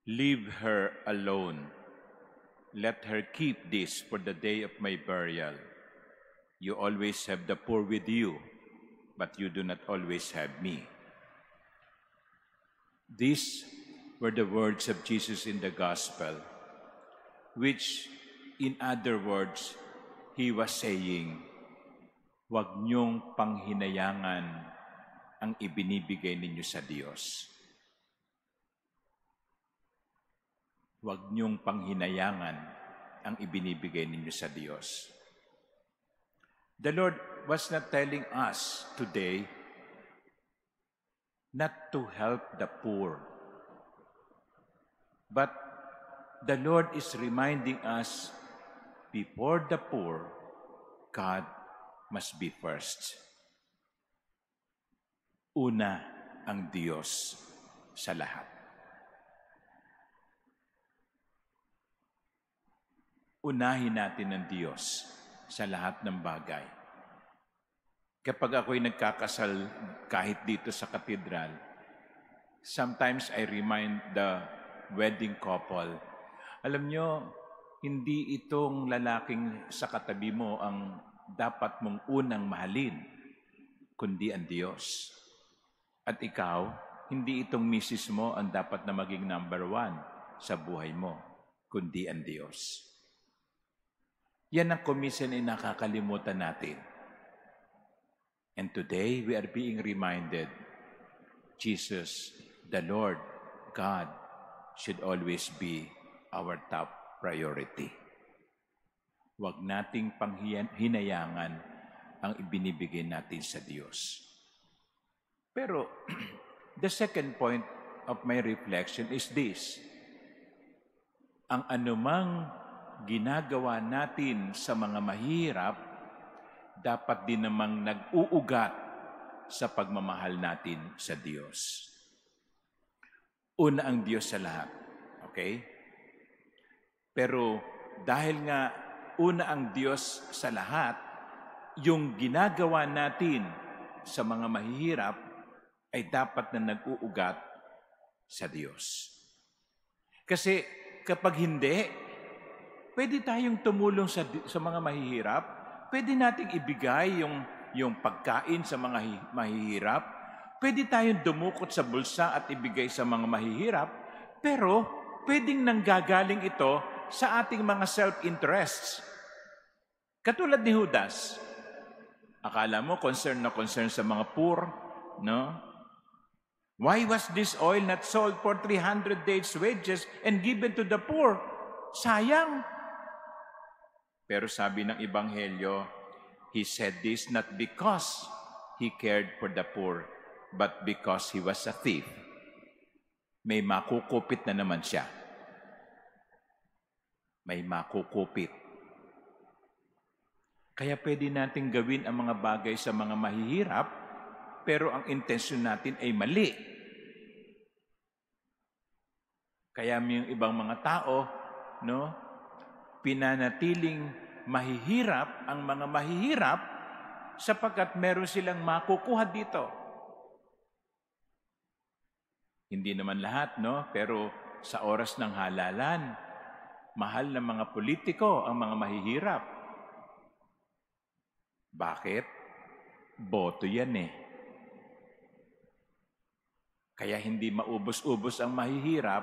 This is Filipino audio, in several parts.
Leave her alone. Let her keep this for the day of my burial. You always have the poor with you, but you do not always have me. These were the words of Jesus in the gospel, which, in other words, he was saying, huwag niyong panghinayangan ang ibinibigay ninyo sa Diyos. Huwag niyong panghinayangan ang ibinibigay ninyo sa Diyos. The Lord was not telling us today not to help the poor, but the Lord is reminding us, before the poor, God must be first. Una ang Diyos sa lahat. Unahin natin ang Diyos sa lahat ng bagay. Kapag ako'y nagkakasal kahit dito sa katedral, sometimes I remind the wedding couple, alam nyo, hindi itong lalaking sa katabi mo ang dapat mong unang mahalin, kundi ang Diyos. At ikaw, hindi itong misis mo ang dapat na maging number 1 sa buhay mo, kundi ang Diyos. Yan ang kuminsan ay nakakalimutan natin. And today, we are being reminded, Jesus, the Lord, God, should always be our top priority. Huwag nating panghinayangan ang ibinibigay natin sa Diyos. Pero, the second point of my reflection is this. Ang anumang ginagawa natin sa mga mahirap, dapat din namang nag-uugat sa pagmamahal natin sa Diyos. Una ang Diyos sa lahat. Okay? Pero dahil nga una ang Diyos sa lahat, yung ginagawa natin sa mga mahihirap ay dapat na nag-uugat sa Diyos. Kasi kapag hindi, pwede tayong tumulong sa mga mahihirap. Pwede nating ibigay yung pagkain sa mga mahihirap. Pwede tayong dumukot sa bulsa at ibigay sa mga mahihirap. Pero pwedeng nanggagaling ito sa ating mga self-interests. Katulad ni Judas. Akala mo concern na concern sa mga poor, no? Why was this oil not sold for 300 days' wages and given to the poor? Sayang. Pero sabi ng Ebanghelyo, he said this not because he cared for the poor, but because he was a thief. May makukupit na naman siya. May makukupit. Kaya pwede natin gawin ang mga bagay sa mga mahihirap, pero ang intensyon natin ay mali. Kaya may ibang mga tao, no, pinanatiling mahihirap ang mga mahihirap sapagkat meron silang makukuha dito. Hindi naman lahat, no? Pero sa oras ng halalan, mahal ng mga politiko ang mga mahihirap. Bakit? Boto yan eh. Kaya hindi maubos-ubos ang mahihirap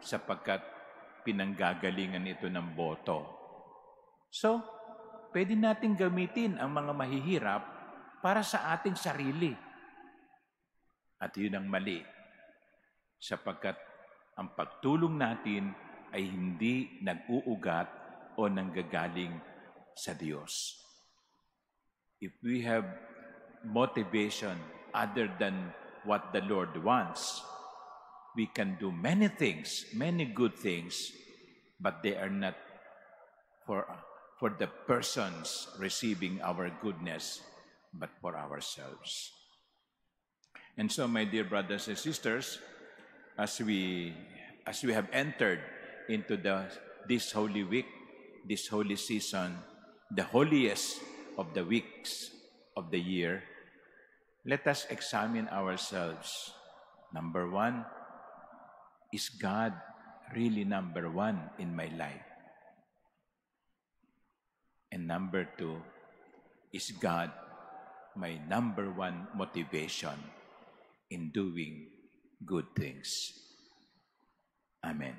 sapagkat pinanggagalingan ito ng boto. So, pwede natin gamitin ang mga mahihirap para sa ating sarili. At yun ang mali. Sapagkat ang pagtulong natin ay hindi nag-uugat o nanggagaling sa Diyos. If we have motivation other than what the Lord wants, we can do many things, many good things, but they are not for the persons receiving our goodness, but for ourselves. And so, my dear brothers and sisters, as we have entered into this Holy Week, this holy season, the holiest of the weeks of the year, let us examine ourselves. Number one, is God really number one in my life? And number two, is God my number one motivation in doing good things? Amen.